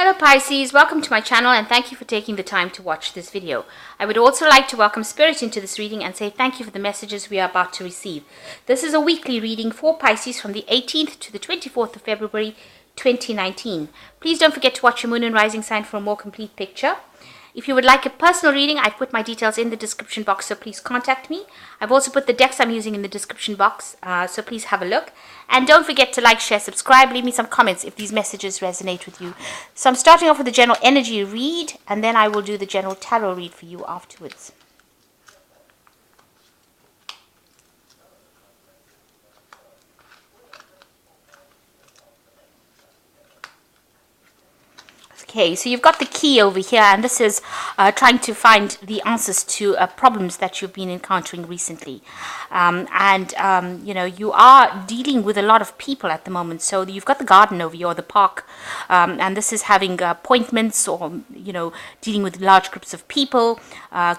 Hello Pisces, welcome to my channel and thank you for taking the time to watch this video. I would also like to welcome Spirit into this reading and say thank you for the messages we are about to receive. This is a weekly reading for Pisces from the 18th to the 24th of February 2019. Please don't forget to watch your moon and rising sign for a more complete picture. If you would like a personal reading, I've put my details in the description box, so please contact me. I've also put the decks I'm using in the description box, so please have a look. And don't forget to like, share, subscribe, leave me some comments if these messages resonate with you. So I'm starting off with the general energy read, and then I will do the general tarot read for you afterwards. Okay, so you've got the key over here, and this is trying to find the answers to problems that you've been encountering recently. You know, you are dealing with a lot of people at the moment. So you've got the garden over here, or the park, and this is having appointments, or, you know, dealing with large groups of people,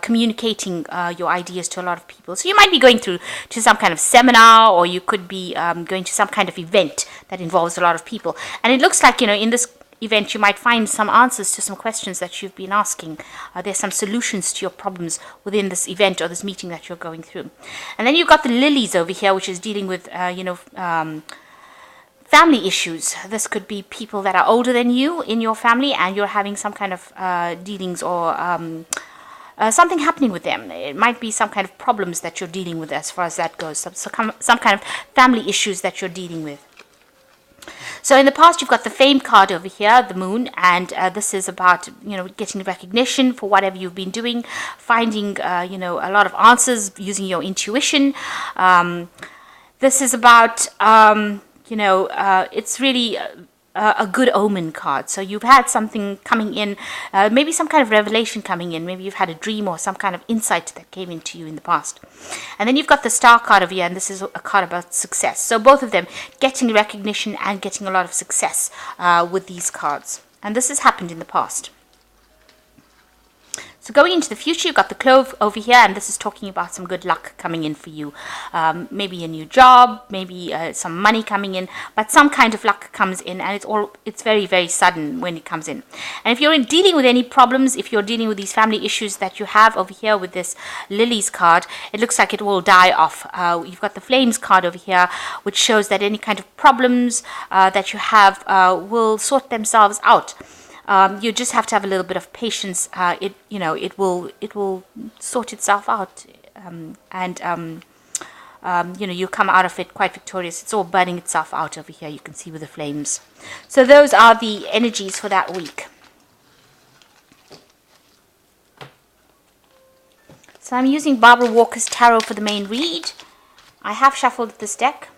communicating your ideas to a lot of people. So you might be going to some kind of seminar, or you could be going to some kind of event that involves a lot of people. And it looks like, you know, in this event you might find some answers to some questions that you've been asking. There's some solutions to your problems within this event or this meeting that you're going through. And then you've got the lilies over here, which is dealing with family issues. This could be people that are older than you in your family, and you're having some kind of dealings or something happening with them. It might be some kind of problems that you're dealing with as far as that goes. Some kind of family issues that you're dealing with. So in the past, you've got the fame card over here, the moon, and this is about, you know, getting recognition for whatever you've been doing, finding, you know, a lot of answers using your intuition. This is about, you know, it's really a good omen card. So you've had something coming in, maybe some kind of revelation coming in. Maybe you've had a dream or some kind of insight that came into you in the past. And then you've got the star card over here, and this is a card about success. So both of them, getting recognition and getting a lot of success with these cards. And this has happened in the past. So going into the future, you've got the clove over here, and this is talking about some good luck coming in for you. Maybe a new job, maybe some money coming in, but some kind of luck comes in, and it's very, very sudden when it comes in. And if you're dealing with any problems, if you're dealing with these family issues that you have over here with this lilies card, it looks like it will die off. You've got the flames card over here, which shows that any kind of problems that you have will sort themselves out. You just have to have a little bit of patience. It will sort itself out, you know, you come out of it quite victorious. It's all burning itself out over here. You can see with the flames. So those are the energies for that week. So I'm using Barbara Walker's tarot for the main read. I have shuffled this deck.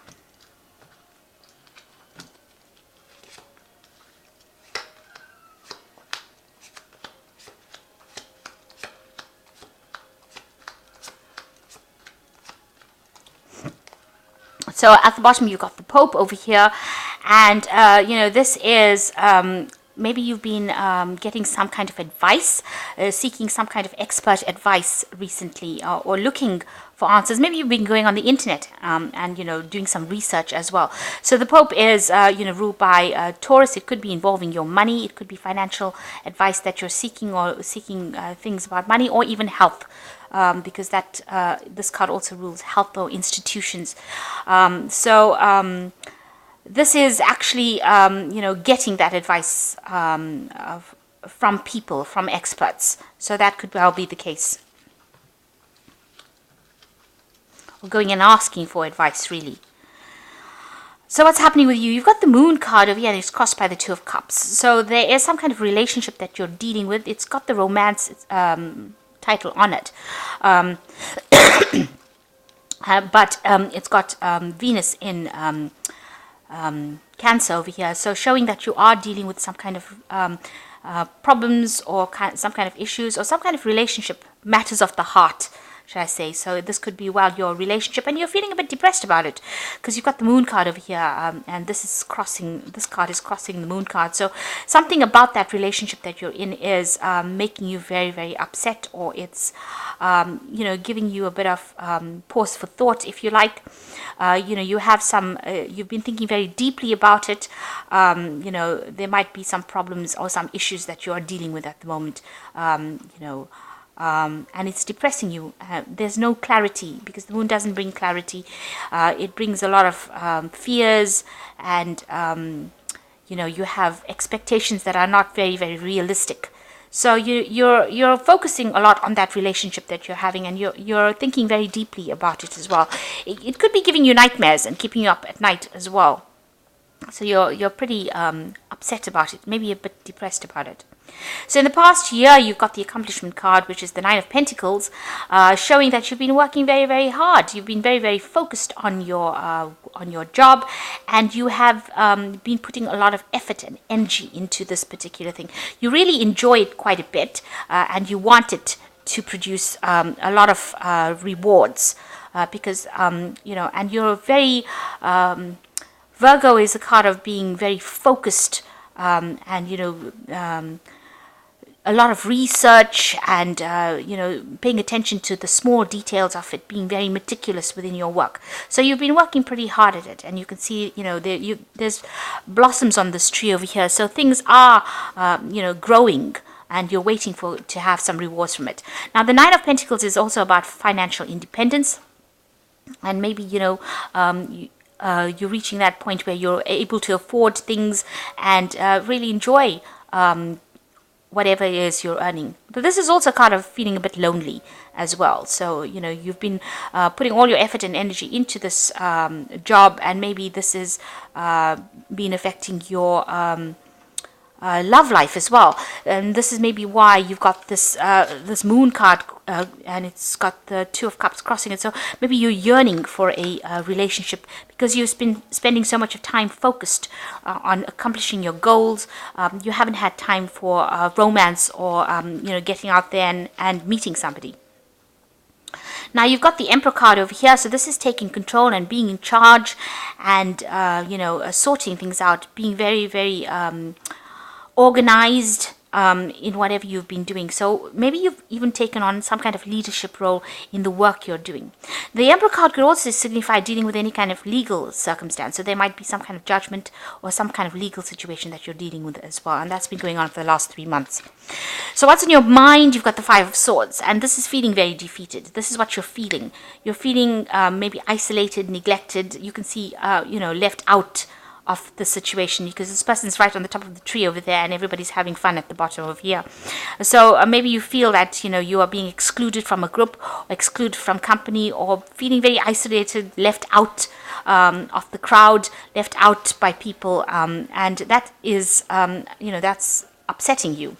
So at the bottom, you've got the Pope over here, and you know, this is maybe you've been getting some kind of advice, seeking some kind of expert advice recently, or looking for answers. Maybe you've been going on the internet and, you know, doing some research as well. So the Pope is, you know, ruled by Taurus. It could be involving your money. It could be financial advice that you're seeking, or seeking things about money, or even health. Because that this card also rules health or institutions. This is actually, you know, getting that advice from people, from experts. So that could well be the case. Or going and asking for advice, really. So what's happening with you? You've got the moon card over here, and it's crossed by the Two of Cups. So there is some kind of relationship that you're dealing with. It's got the romance title on it, but it's got Venus in Cancer over here, so showing that you are dealing with some kind of problems, or some kind of issues, or some kind of relationship, matters of the heart, should I say. So this could be, well, your relationship, and you're feeling a bit depressed about it because you've got the moon card over here, and this card is crossing the moon card. So something about that relationship that you're in is making you very, very upset, or it's you know, giving you a bit of pause for thought, if you like. You have some, you've been thinking very deeply about it. There might be some problems or some issues that you are dealing with at the moment. And it's depressing you. There's no clarity because the moon doesn't bring clarity. It brings a lot of fears, and you have expectations that are not very, very realistic. So you're focusing a lot on that relationship that you're having, and you're thinking very deeply about it as well. It could be giving you nightmares and keeping you up at night as well. So you're pretty upset about it, maybe a bit depressed about it. So in the past year, you've got the accomplishment card, which is the Nine of Pentacles, showing that you've been working very, very hard. You've been very, very focused on your job, and you have been putting a lot of effort and energy into this particular thing. You really enjoy it quite a bit, and you want it to produce a lot of rewards because and you're very Virgo is a card of being very focused, and a lot of research, and paying attention to the small details of it, being very meticulous within your work. So you've been working pretty hard at it, and you can see there's blossoms on this tree over here. So things are growing, and you're waiting to have some rewards from it. Now the Nine of Pentacles is also about financial independence, and maybe you're reaching that point where you're able to afford things and really enjoy whatever it is you're earning. But this is also kind of feeling a bit lonely as well. So, you've been putting all your effort and energy into this job, and maybe this is been affecting your love life as well. And this is maybe why you've got this moon card, and it's got the Two of Cups crossing it. So maybe you're yearning for a relationship because you've been spending so much of time focused on accomplishing your goals. You haven't had time for romance or getting out there and meeting somebody. Now you've got the Emperor card over here, so this is taking control and being in charge, and sorting things out, being very, very organized in whatever you've been doing. So maybe you've even taken on some kind of leadership role in the work you're doing. The Emperor card could also signify dealing with any kind of legal circumstance. So there might be some kind of judgment or some kind of legal situation that you're dealing with as well. And that's been going on for the last 3 months. So what's in your mind? You've got the Five of Swords, and this is feeling very defeated. This is what you're feeling. You're feeling maybe isolated, neglected. You can see, left out of the situation because this person's right on the top of the tree over there, and everybody's having fun at the bottom over here. So maybe you feel that you are being excluded from a group, or excluded from company, or feeling very isolated, left out of the crowd, left out by people, and that is that's upsetting you.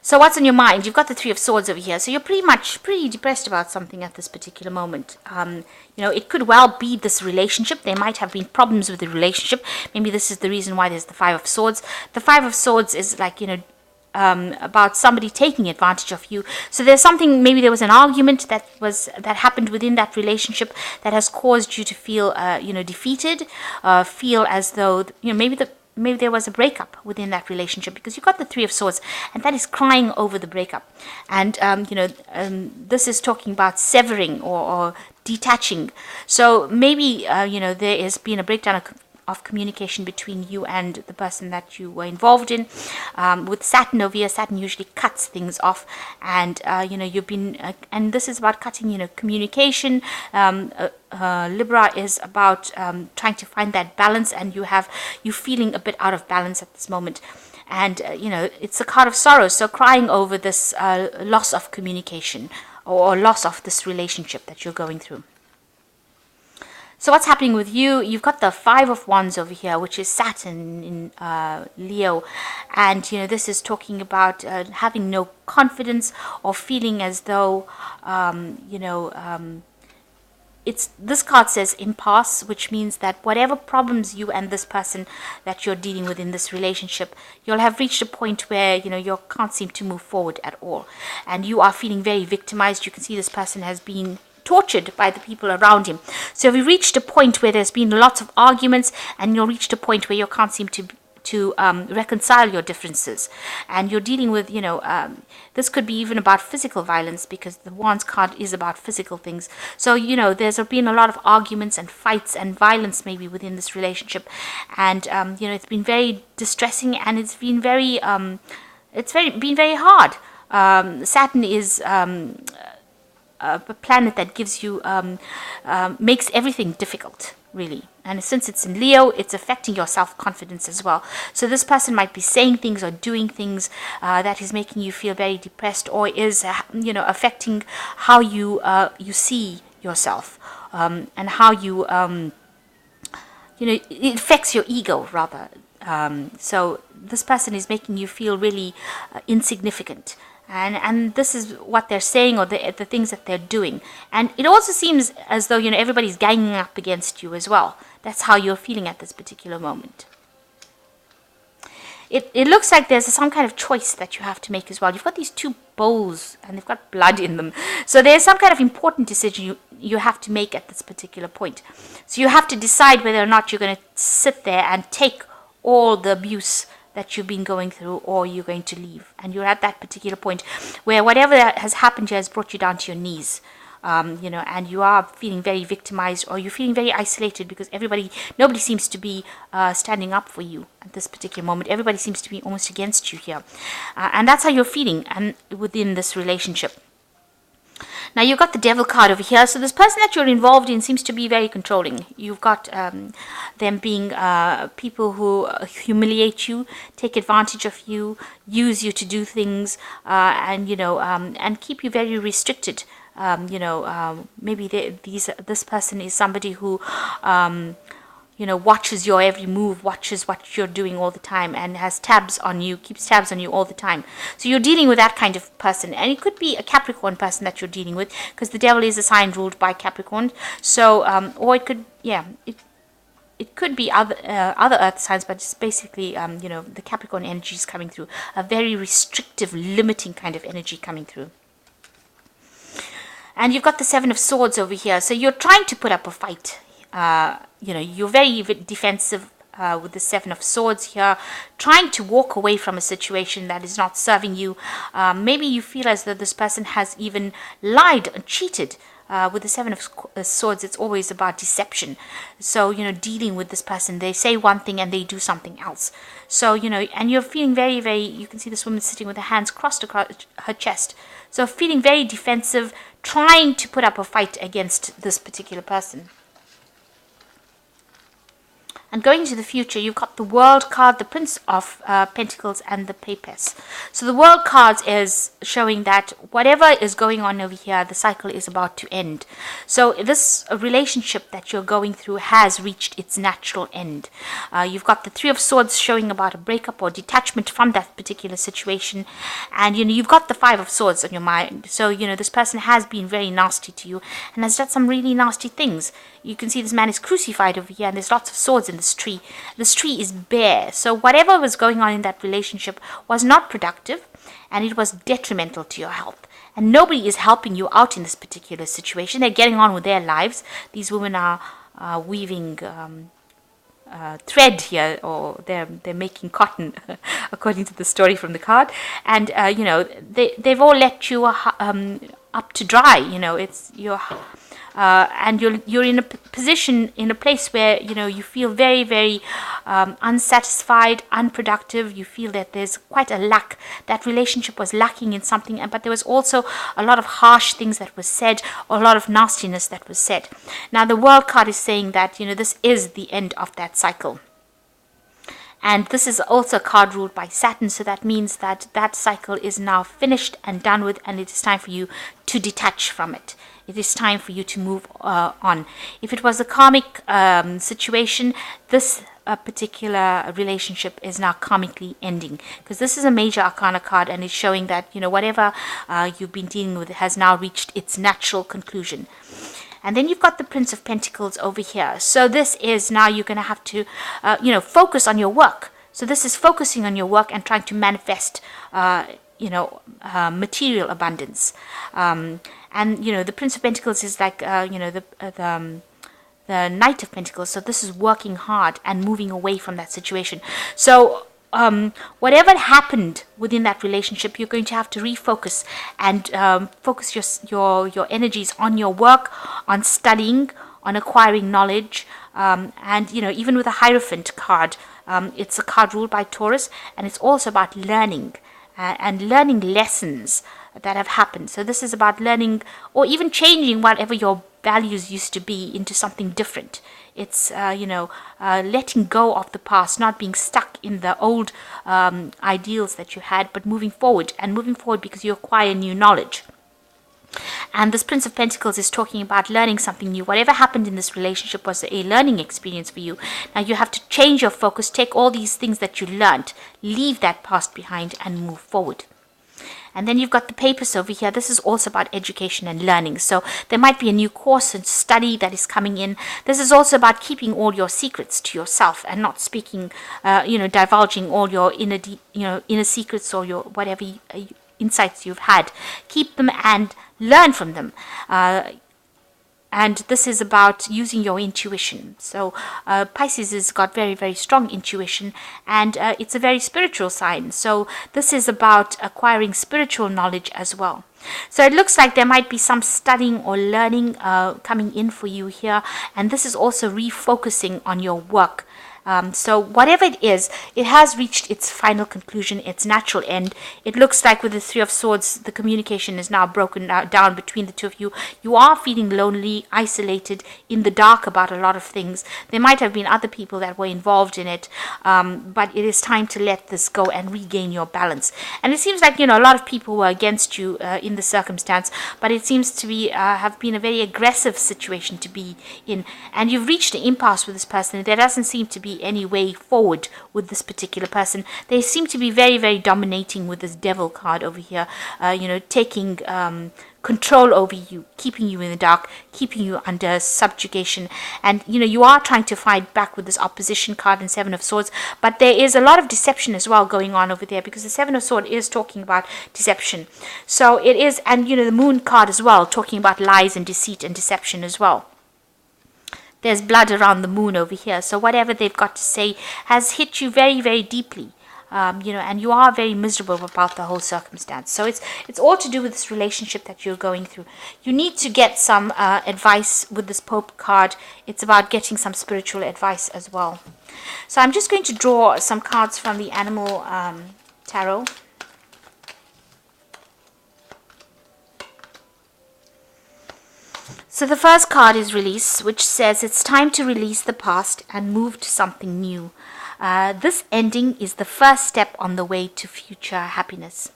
So what's on your mind? You've got the Three of Swords over here. So you're pretty depressed about something at this particular moment. It could well be this relationship. There might have been problems with the relationship. Maybe this is the reason why there's the Five of Swords. The Five of Swords is like, about somebody taking advantage of you. So there's something, maybe there was an argument that happened within that relationship that has caused you to feel, defeated, feel as though, maybe there was a breakup within that relationship because you got the Three of Swords, and that is crying over the breakup. And, this is talking about severing or detaching. So maybe, there has been a breakdown of communication between you and the person that you were involved in. With Saturn over here, Saturn usually cuts things off, and you've been and this is about cutting communication. Libra is about trying to find that balance, and you feeling a bit out of balance at this moment. And it's a card of sorrow, so crying over this loss of communication or loss of this relationship that you're going through. So what's happening with you? You've got the Five of Wands over here, which is Saturn in Leo. And, this is talking about having no confidence or feeling as though, this card says impasse, which means that whatever problems you and this person that you're dealing with in this relationship, you'll have reached a point where, you can't seem to move forward at all. And you are feeling very victimized. You can see this person has been tortured by the people around him. So we reached a point where there's been lots of arguments, and you'll reach a point where you can't seem to to reconcile your differences, and you're dealing with, this could be even about physical violence, because the Wands card is about physical things. So there's been a lot of arguments and fights and violence maybe within this relationship, and it's been very distressing, and it's been very been very hard. Saturn is a planet that gives you makes everything difficult, really. And since it's in Leo, it's affecting your self-confidence as well. So this person might be saying things or doing things that is making you feel very depressed, or is affecting how you see yourself, and how it affects your ego, rather. So this person is making you feel really insignificant. And this is what they're saying, or the things that they're doing. And it also seems as though, everybody's ganging up against you as well. That's how you're feeling at this particular moment. It looks like there's some kind of choice that you have to make as well. You've got these two bowls, and they've got blood in them. So there's some kind of important decision you have to make at this particular point. So you have to decide whether or not you're going to sit there and take all the abuse that you've been going through, or you're going to leave. And you're at that particular point where whatever has happened here has brought you down to your knees, and you are feeling very victimized, or you're feeling very isolated, because nobody seems to be standing up for you at this particular moment. Everybody seems to be almost against you here, and that's how you're feeling and within this relationship. Now you've got the Devil card over here. So this person that you're involved in seems to be very controlling. You've got them being people who humiliate you, take advantage of you, use you to do things, and keep you very restricted. Maybe this person is somebody who watches your every move, watches what you're doing all the time, and has tabs on you, keeps tabs on you all the time. So you're dealing with that kind of person. And it could be a Capricorn person that you're dealing with, because the Devil is a sign ruled by Capricorn. So, or it could, it could be other earth signs, but it's basically, the Capricorn energy is coming through. A very restrictive, limiting kind of energy coming through. And you've got the Seven of Swords over here. So you're trying to put up a fight. You're very defensive with the Seven of Swords here, trying to walk away from a situation that is not serving you. Maybe you feel as though this person has even lied and cheated. With the Seven of Swords, it's always about deception. So, dealing with this person, they say one thing and they do something else. So, and you're feeling very, very, you can see this woman sitting with her hands crossed across her chest. So feeling very defensive, trying to put up a fight against this particular person. And going into the future, you've got the World card, the Prince of Pentacles, and the Papers. So the World card is showing that whatever is going on over here, the cycle is about to end. So this relationship that you're going through has reached its natural end. You've got the Three of Swords showing about a breakup or detachment from that particular situation. And, you've got the Five of Swords on your mind. So, this person has been very nasty to you and has done some really nasty things. You can see this man is crucified over here, and there's lots of swords in this tree. This tree is bare. So whatever was going on in that relationship was not productive, and it was detrimental to your health. And nobody is helping you out in this particular situation. They're getting on with their lives. These women are weaving thread here, or they're making cotton, according to the story from the card. And they've all let you up to dry. It's your. And you're in a position, in a place where you feel very, very unsatisfied, unproductive. You feel that there's quite a lack. That relationship was lacking in something, but there was also a lot of harsh things that was said, or a lot of nastiness that was said. Now the World card is saying that this is the end of that cycle. And this is also a card ruled by Saturn, so that means that that cycle is now finished and done with, and it is time for you to detach from it. It is time for you to move on. If it was a karmic situation, this particular relationship is now karmically ending, because this is a major arcana card, and it's showing that whatever you've been dealing with has now reached its natural conclusion. And then you've got the Prince of Pentacles over here. So this is now you're going to have to, focus on your work. So this is focusing on your work and trying to manifest, material abundance. And the Prince of Pentacles is like, the Knight of Pentacles. So this is working hard and moving away from that situation. So whatever happened within that relationship, you're going to have to refocus and focus your energies on your work, on studying, on acquiring knowledge, and even with a Hierophant card, it's a card ruled by Taurus, and it's also about learning and learning lessons that have happened. So this is about learning or even changing whatever your values used to be into something different. It's letting go of the past, not being stuck in the old ideals that you had, but moving forward because you acquire new knowledge. And this Prince of Pentacles is talking about learning something new. Whatever happened in this relationship was a learning experience for you. Now you have to change your focus, take all these things that you learned, leave that past behind and move forward. And then you've got the Papers over here. This is also about education and learning. So there might be a new course and study that is coming in. This is also about keeping all your secrets to yourself and not speaking, divulging all your inner secrets or your whatever insights you've had. Keep them and learn from them. And this is about using your intuition. So Pisces has got very, very strong intuition, and it's a very spiritual sign. So this is about acquiring spiritual knowledge as well. So it looks like there might be some studying or learning coming in for you here. And this is also refocusing on your work. So whatever it is, it has reached its final conclusion, its natural end. It looks like with the Three of Swords, the communication is now broken down between the two of you. You are feeling lonely, isolated, in the dark about a lot of things. There might have been other people that were involved in it, but it is time to let this go and regain your balance. And it seems like, a lot of people were against you in the circumstance, but it seems to be have been a very aggressive situation to be in. And you've reached an impasse with this person. There doesn't seem to be any way forward with this particular person. They seem to be very, very dominating with this Devil card over here, taking control over you, keeping you in the dark, keeping you under subjugation. And you are trying to fight back with this Opposition card and Seven of Swords, but there is a lot of deception as well going on over there, because the Seven of Swords is talking about deception. So it is, and the Moon card as well, talking about lies and deceit and deception as well. There's blood around the moon over here. So whatever they've got to say has hit you very, very deeply. And you are very miserable about the whole circumstance. So it's all to do with this relationship that you're going through. You need to get some advice with this Pope card. It's about getting some spiritual advice as well. So I'm just going to draw some cards from the Animal Tarot. So the first card is Release, which says it's time to release the past and move to something new. This ending is the first step on the way to future happiness.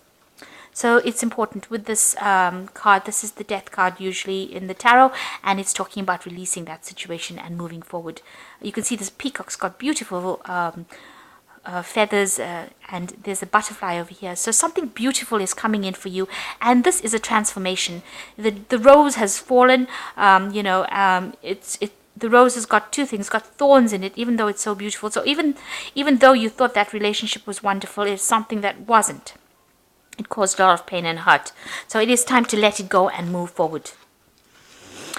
So it's important with this card. This is the Death card usually in the tarot, and it's talking about releasing that situation and moving forward. You can see this peacock's got beautiful feathers, and there's a butterfly over here. So something beautiful is coming in for you, and this is a transformation. The rose has fallen. The rose has got two things, got thorns in it, even though it's so beautiful. So even though you thought that relationship was wonderful, it's something that wasn't. It caused a lot of pain and hurt. So it is time to let it go and move forward.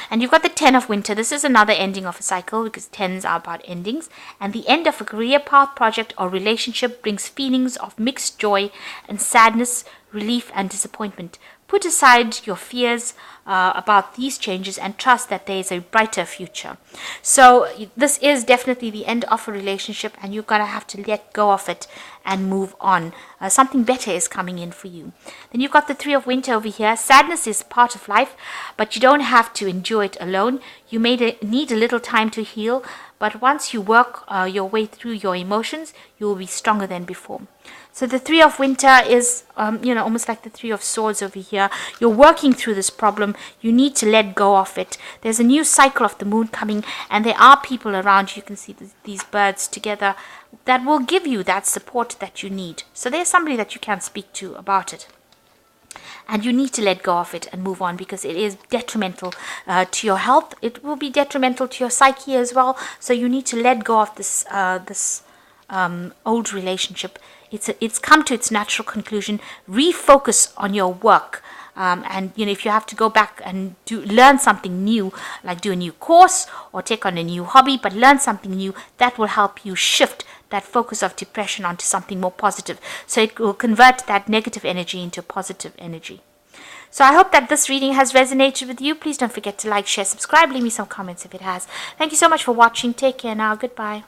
And you've got the Ten of Winter. This is another ending of a cycle, because tens are about endings. And the end of a career path, project, or relationship brings feelings of mixed joy and sadness, relief and disappointment. Put aside your fears about these changes and trust that there is a brighter future. So this is definitely the end of a relationship, and you're going to have to let go of it and move on. Something better is coming in for you. Then you've got the Three of Winter over here. Sadness is part of life, but you don't have to endure it alone. You may need a little time to heal, but once you work your way through your emotions, you will be stronger than before. So the Three of Winter is, almost like the Three of Swords over here. You're working through this problem. You need to let go of it. There's a new cycle of the moon coming, and there are people around you. You can see these birds together that will give you that support that you need. So there's somebody that you can speak to about it. And you need to let go of it and move on, because it is detrimental to your health. It will be detrimental to your psyche as well. So you need to let go of this old relationship. It's come to its natural conclusion. Refocus on your work. And if you have to go back and learn something new, like do a new course or take on a new hobby, but learn something new, that will help you shift that focus of depression onto something more positive. So it will convert that negative energy into positive energy. So I hope that this reading has resonated with you. Please don't forget to like, share, subscribe, leave me some comments if it has. Thank you so much for watching. Take care now. Goodbye.